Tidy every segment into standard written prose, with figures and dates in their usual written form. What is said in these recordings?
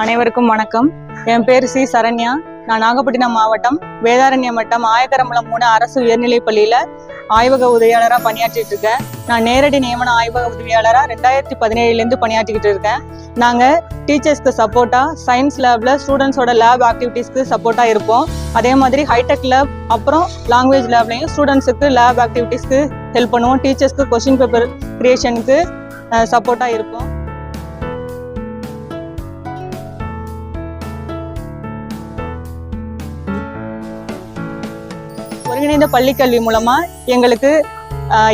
அனைவருக்கும் வணக்கம். என் பேர் சி சரண்யா. நான் நாகப்பட்டினம் மாவட்டம் வேதாரண்யம் வட்டம் ஆயக்கரம்பலம் 3 அரசு உயர்நிலைப் பள்ளியில் ஆய்வக உதவியாளராக பணியாற்றிட்டு இருக்கேன். நான் நேரடி நியமன ஆய்வக உதவியாளராக 2017 பணியாற்றிக்கிட்டு இருக்கேன். நாங்கள் டீச்சர்ஸ்க்கு சப்போர்ட்டாக சயின்ஸ் லேபில் ஸ்டூடெண்ட்ஸோட லேப் ஆக்டிவிட்டீஸ்க்கு சப்போர்ட்டாக இருப்போம். அதே மாதிரி ஹைடெக் லேப் அப்புறம் லாங்குவேஜ் லேப்லையும் ஸ்டூடெண்ட்ஸுக்கு லேப் ஆக்டிவிட்டீஸ்க்கு ஹெல்ப் பண்ணுவோம். டீச்சர்ஸ்க்கு கொஸ்டின் பேப்பர் கிரியேஷனுக்கு சப்போர்ட்டாக இருப்போம். ஒருங்கிணைந்த பள்ளிக்கல்வி மூலமா எங்களுக்கு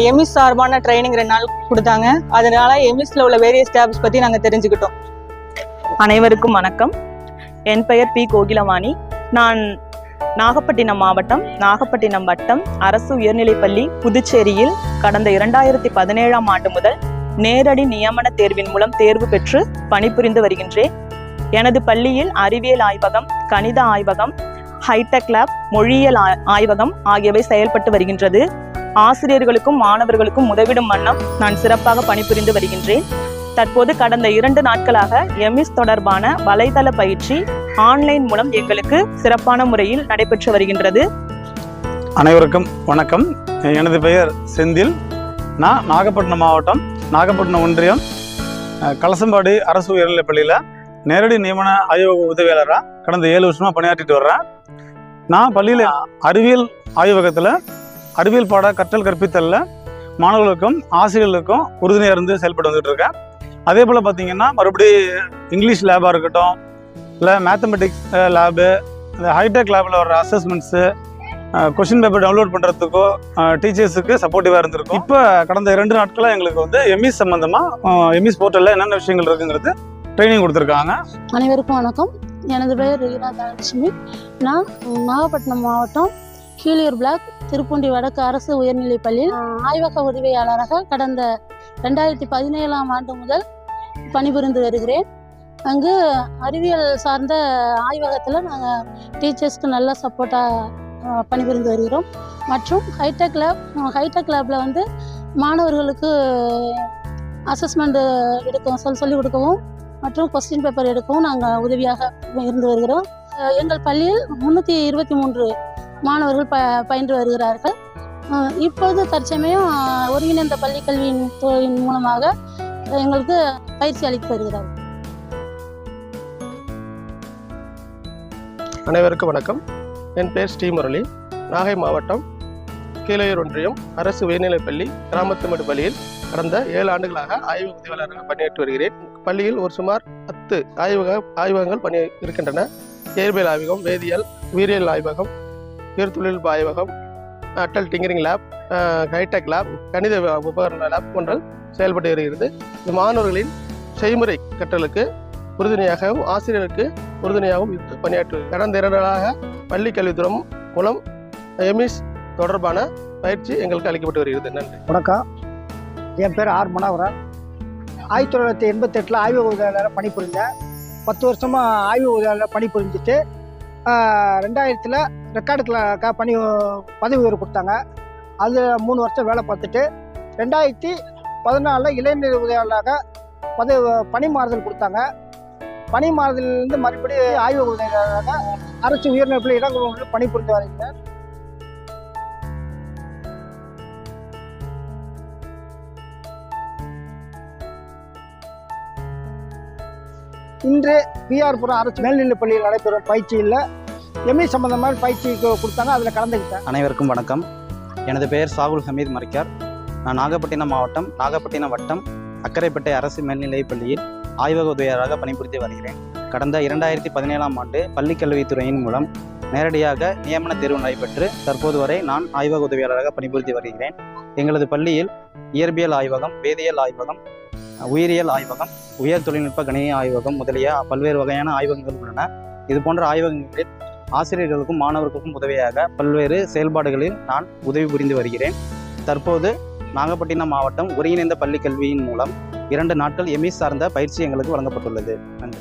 எம்இஸ் சார்பான ட்ரைனிங் 2 நாள் கொடுத்தாங்க. அதனால எம்இஸ்ல உள்ள வேரியஸ் டேப்ஸ் பத்தி நாங்க தெரிஞ்சுக்கிட்டோம். அனைவருக்கும் வணக்கம். என் பெயர் பி கோகிலவாணி. நான் நாகப்பட்டினம் மாவட்டம் நாகப்பட்டினம் வட்டம் அரசு உயர்நிலைப்பள்ளி புதுச்சேரியில் கடந்த 2017ஆம் ஆண்டு முதல் நேரடி நியமன தேர்வின் மூலம் தேர்வு பெற்று பணிபுரிந்து வருகின்றேன். எனது பள்ளியில் அறிவியல் ஆய்வகம், கணித ஆய்வகம், ஹைடெக் லேப், மொழியியல் ஆய்வகம் ஆகியவை செயல்பட்டு வருகின்றது. ஆசிரியர்களுக்கும் மாணவர்களுக்கும் உதவிடும் வண்ணம் நான் சிறப்பாக பணிபுரிந்து வருகின்றேன். தற்போது கடந்த 2 நாட்களாக எம்இஸ் தொடர்பான வலைதள பயிற்சி ஆன்லைன் மூலம் எங்களுக்கு சிறப்பான முறையில் நடைபெற்று வருகின்றது. அனைவருக்கும் வணக்கம். எனது பெயர் செந்தில். நான் நாகப்பட்டினம் மாவட்டம் நாகப்பட்டினம் ஒன்றியம் கலசம்பாடி அரசு உயர்நிலைப் பள்ளியில் நேரடி நியமன ஆய்வக உதவியாளராக கடந்த 7 வருஷமாக பணியாற்றிட்டு வர்றேன். நான் பள்ளியில் அறிவியல் ஆய்வகத்தில் அறிவியல் பாட கற்றல் கற்பித்தலில் மாணவர்களுக்கும் ஆசிரியர்களுக்கும் உறுதுணையாக இருந்து செயல்பட்டு வந்துட்டு இருக்கேன். அதே போல் பார்த்தீங்கன்னா மறுபடியும் இங்கிலீஷ் லேபாக இருக்கட்டும், இல்லை மேத்தமெட்டிக்ஸ் லேபு, இந்த ஹைடெக் லேபில் வர அசஸ்மெண்ட்ஸு, கொஷின் பேப்பர் டவுன்லோட் பண்ணுறதுக்கோ டீச்சர்ஸுக்கு சப்போர்ட்டிவாக இருந்திருக்கும். இப்போ கடந்த 2 நாட்களாக எங்களுக்கு வந்து எம்இஸ் சம்மந்தமாக எம்இஸ் போர்ட்டலில் என்னென்ன விஷயங்கள் இருக்குங்கிறது ட்ரைனிங் கொடுத்துருக்காங்க. அனைவருக்கும் வணக்கம். எனது பெயர் ரீனா தனலட்சுமி. நான் நாகப்பட்டினம் மாவட்டம் கீழியூர் பிளாக் திருப்பூண்டி வடக்கு அரசு உயர்நிலைப் பள்ளியில் ஆய்வக உதவியாளராக கடந்த 2017ஆம் ஆண்டு முதல் பணிபுரிந்து வருகிறேன். அங்கு அறிவியல் சார்ந்த ஆய்வகத்தில் நாங்கள் டீச்சர்ஸ்க்கு நல்ல சப்போர்ட்டாக பணிபுரிந்து வருகிறோம். மற்றும் ஹைடெக் லேபில் வந்து மாணவர்களுக்கு அசஸ்மெண்ட் சொல்லிக் கொடுக்கவும் மற்றும் கொஸ்டின் பேப்பர் எடுக்கவும் நாங்கள் உதவியாக இருந்து வருகிறோம். எங்கள் பள்ளியில் 323 மாணவர்கள் பயின்று வருகிறார்கள். இப்போது தற்சமயம் ஒருங்கிணைந்த பள்ளி கல்வியின் துறையின் மூலமாக எங்களுக்கு பயிற்சி அளித்து வருகிறார்கள். அனைவருக்கும் வணக்கம். என் பேர் ஸ்ரீமுரளி. நாகை மாவட்டம் கீழையூர் ஒன்றியம் அரசு உயர்நிலைப்பள்ளி கிராமத்துமேடு பள்ளியில் கடந்த 7 ஆண்டுகளாக ஆய்வக உதவியாளராக பணியாற்றி வருகிறேன். பள்ளியில் ஒரு சுமார் 10 ஆய்வகங்கள் பணி இருக்கின்றன. இயற்பியல் ஆய்வகம், வேதியியல், உயிரியல் ஆய்வகம், உயர்தொழில்நுட்ப ஆய்வகம், Atal tinkering lab, high tech lab, கணித உபகரண லேப் போன்ற செயல்பட்டு வருகிறது. இது மாணவர்களின் செய்முறை கற்றலுக்கு உறுதுணையாகவும் ஆசிரியருக்கு உறுதுணையாகவும் இருந்து பணியாற்றி கடந்த 2 நாளாக பள்ளி கல்வித்துறை மூலம் எம்இஸ் தொடர்பான பயிற்சி எங்களுக்கு அளிக்கப்பட்டு வருகிறது. நன்றி. வணக்கம். என் பேர் ஆர் மனோகரன். 1988 ஆய்வக உதவியாளராக பணிபுரிந்தேன். 10 வருஷமாக ஆய்வக உதவியாளர் பணிபுரிஞ்சிட்டு 2000 ரெக்கார்டுக்கு பதவி உயர்வு கொடுத்தாங்க. அது 3 வருஷம் வேலை பார்த்துட்டு 2014 இளைஞர் உதவியாளராக பணி மாறுதல் கொடுத்தாங்க. பணி மாறுதலிருந்து மறுபடியும் ஆய்வக உதவியாளராக அரசு உயர்நிலைப்பள்ளி இடங்களில் பணிபுரிந்து வருகிறேன். இன்று பிஆர்புரம் அரசு மேல்நிலைப் பள்ளியில் நடைபெறும் பயிற்சியில் எம்இஸ் சம்பந்தமான பயிற்சி கொடுத்தாங்க. அதில் கலந்துக்கிட்டேன். அனைவருக்கும் வணக்கம். எனது பெயர் சாகுல் ஹமீத் மரிக்கார். நான் நாகப்பட்டினம் மாவட்டம் நாகப்பட்டினம் வட்டம் அக்கரைப்பேட்டை அரசு மேல்நிலைப் பள்ளியில் ஆய்வக உதவியாளராக பணிபுரிந்து வருகிறேன். கடந்த 2017ஆம் ஆண்டு பள்ளிக்கல்வித்துறையின் மூலம் நேரடியாக நியமன தேர்வு நடைபெற்று தற்போது வரை நான் ஆய்வக உதவியாளராக பணிபுரிந்து வருகிறேன். எங்களது பள்ளியில் இயற்பியல் ஆய்வகம், வேதியியல் ஆய்வகம், உயிரியல் ஆய்வகம், உயர் தொழில்நுட்ப கணினி ஆய்வகம் முதலிய பல்வேறு வகையான ஆய்வகங்கள் உள்ளன. இது போன்ற ஆய்வகங்களில் ஆசிரியர்களுக்கும் மாணவர்களுக்கும் உதவியாக பல்வேறு செயல்பாடுகளில் நான் உதவி புரிந்து வருகிறேன். தற்போது நாகப்பட்டினம் மாவட்டம் ஒருங்கிணைந்த பள்ளி கல்வியின் மூலம் 2 நாட்கள் எம்இஸ் சார்ந்த பயிற்சி எங்களுக்கு வழங்கப்பட்டுள்ளது. நன்றி.